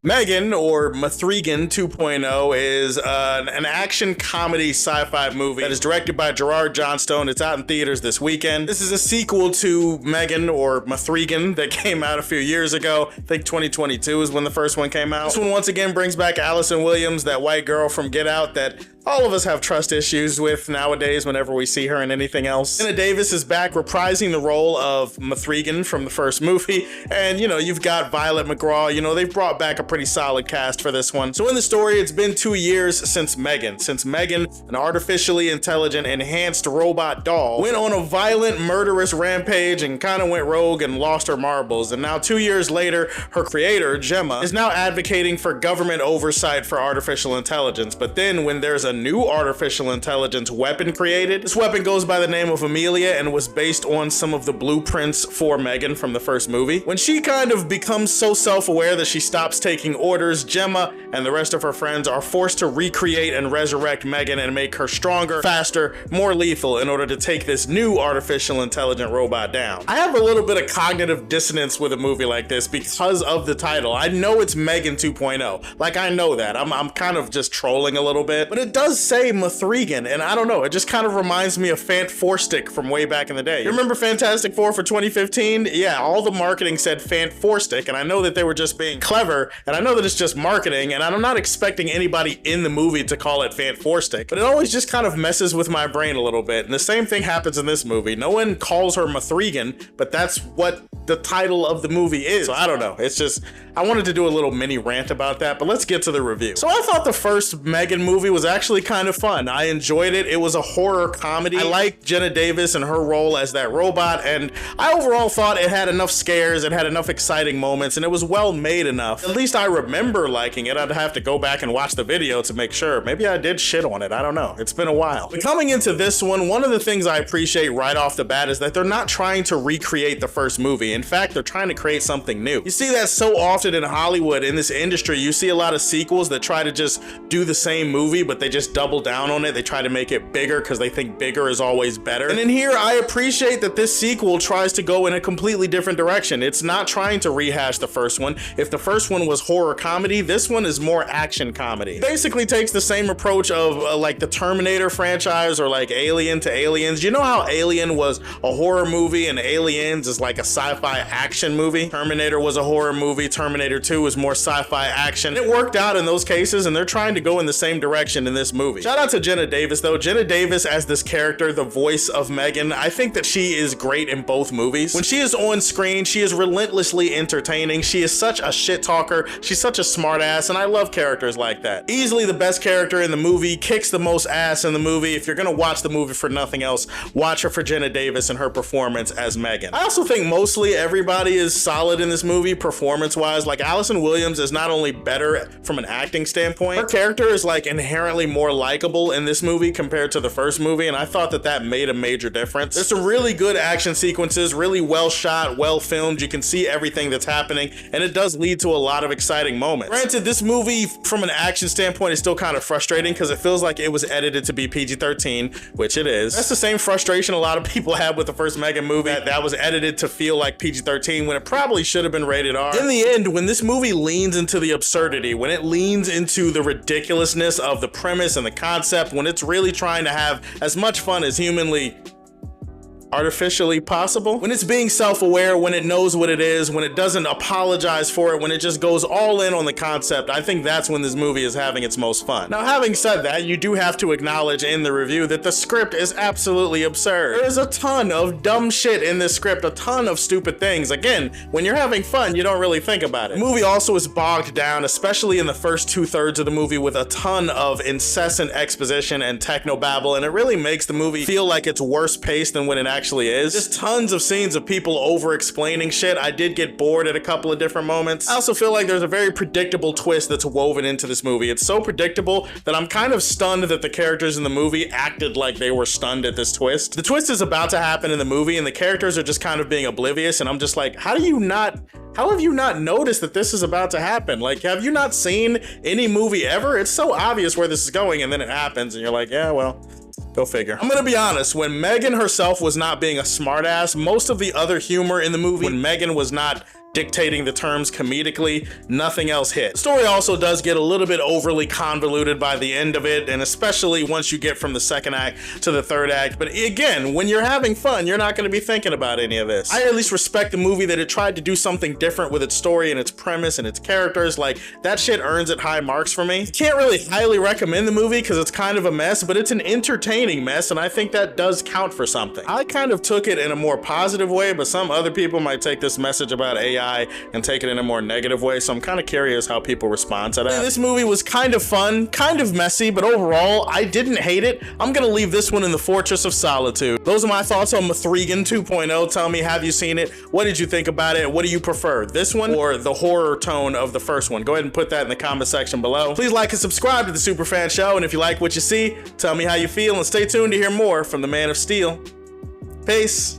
M3GAN, or M3GAN 2.0, is an action comedy sci-fi movie that is directed by Gerard Johnstone. It's out in theaters this weekend. This is a sequel to M3GAN, or M3GAN, that came out a few years ago. I think 2022 is when the first one came out. This one once again brings back Allison Williams, that white girl from Get Out that all of us have trust issues with nowadays whenever we see her in anything else. Jenna Davis is back reprising the role of M3GAN from the first movie. And, you know, you've got Violet McGraw. You know, they've brought back a pretty solid cast for this one. So in the story, it's been 2 years since M3GAN, an artificially intelligent, enhanced robot doll, went on a violent, murderous rampage and kind of went rogue and lost her marbles. And now 2 years later, her creator, Jenna, is now advocating for government oversight for artificial intelligence. But then when there's a new artificial intelligence weapon created, this weapon goes by the name of Amelia and was based on some of the blueprints for M3GAN from the first movie. When she kind of becomes so self-aware that she stops taking orders, Jenna and the rest of her friends are forced to recreate and resurrect M3GAN and make her stronger, faster, more lethal in order to take this new artificial intelligent robot down. I have a little bit of cognitive dissonance with a movie like this because of the title. I know it's M3GAN 2.0. Like, I know that. I'm kind of just trolling a little bit, but it does say M3GAN, and I don't know, it just kind of reminds me of Fant Four Stick from way back in the day. You remember Fantastic Four for 2015? Yeah, all the marketing said Fant Four Stick, and I know that they were just being clever, and I know that it's just marketing, and I'm not expecting anybody in the movie to call it Fant Four Stick, but it always just kind of messes with my brain a little bit, and the same thing happens in this movie. No one calls her M3GAN, but that's what the title of the movie is. So I don't know, it's just, I wanted to do a little mini rant about that, but let's get to the review. So I thought the first M3GAN movie was actually kind of fun. I enjoyed it. It was a horror comedy. I liked Jenna Davis and her role as that robot, and I overall thought it had enough scares, it had enough exciting moments, and it was well made enough. At least I remember liking it. I'd have to go back and watch the video to make sure. Maybe I did shit on it. I don't know. It's been a while. But coming into this one of the things I appreciate right off the bat is that they're not trying to recreate the first movie. In fact, they're trying to create something new. You see that so often in Hollywood, in this industry. You see a lot of sequels that try to just do the same movie, but they just double down on it. They try to make it bigger because they think bigger is always better. And in here, I appreciate that this sequel tries to go in a completely different direction. It's not trying to rehash the first one. If the first one was horror comedy, this one is more action comedy. It basically takes the same approach of like the Terminator franchise or like Alien to Aliens. You know how Alien was a horror movie and Aliens is like a sci-fi action movie? Terminator was a horror movie. Terminator 2 is more sci-fi action. It worked out in those cases, and they're trying to go in the same direction in this movie. Shout out to Jenna Davis though. Jenna Davis as this character, the voice of M3GAN, I think that she is great in both movies. When she is on screen, she is relentlessly entertaining. She is such a shit talker. She's such a smart ass, and I love characters like that. Easily the best character in the movie, kicks the most ass in the movie. If you're gonna watch the movie for nothing else, watch her for Jenna Davis and her performance as M3GAN. I also think mostly everybody is solid in this movie performance-wise. Like, Allison Williams is not only better from an acting standpoint, her character is like inherently more likable in this movie compared to the first movie, and I thought that that made a major difference. There's some really good action sequences, really well shot, well filmed. You can see everything that's happening, and it does lead to a lot of exciting moments. Granted, this movie from an action standpoint is still kind of frustrating because it feels like it was edited to be PG-13, which it is. That's the same frustration a lot of people had with the first M3GAN movie, that was edited to feel like PG-13 when it probably should have been rated R. In the end, when this movie leans into the absurdity, when it leans into the ridiculousness of the premise and the concept, when it's really trying to have as much fun as humanly artificially possible, when it's being self-aware, when it knows what it is, when it doesn't apologize for it, when it just goes all in on the concept, I think that's when this movie is having its most fun. Now, having said that, you do have to acknowledge in the review that the script is absolutely absurd. There's a ton of dumb shit in this script, a ton of stupid things. Again, when you're having fun, you don't really think about it. The movie also is bogged down, especially in the first 2/3 of the movie, with a ton of incessant exposition and technobabble, and it really makes the movie feel like it's worse paced than when it actually is. Just tons of scenes of people over explaining shit. I did get bored at a couple of different moments. I also feel like there's a very predictable twist that's woven into this movie. It's so predictable that I'm kind of stunned that the characters in the movie acted like they were stunned at this twist. The twist is about to happen in the movie and the characters are just kind of being oblivious, and I'm just like, how have you not noticed that this is about to happen? Like, have you not seen any movie ever? It's so obvious where this is going, and then it happens and you're like, yeah, well, go figure. I'm gonna be honest, when M3GAN herself was not being a smartass, most of the other humor in the movie, when M3GAN was not dictating the terms comedically, nothing else hit. The story also does get a little bit overly convoluted by the end of it, and especially once you get from the second act to the third act. But again, when you're having fun, you're not going to be thinking about any of this. I at least respect the movie that it tried to do something different with its story and its premise and its characters. Like, that shit earns it high marks for me. Can't really highly recommend the movie because it's kind of a mess, but it's an entertaining mess, and I think that does count for something. I kind of took it in a more positive way, but some other people might take this message about AI and take it in a more negative way, so I'm kind of curious how people respond to that. This movie was kind of fun, kind of messy, but overall, I didn't hate it. I'm gonna leave this one in the Fortress of Solitude. Those are my thoughts on M3GAN 2.0. Tell me, have you seen it? What did you think about it? What do you prefer, this one or the horror tone of the first one? Go ahead and put that in the comment section below. Please like and subscribe to the Superfan Show, and if you like what you see, tell me how you feel, and stay tuned to hear more from the Man of Steel. Peace.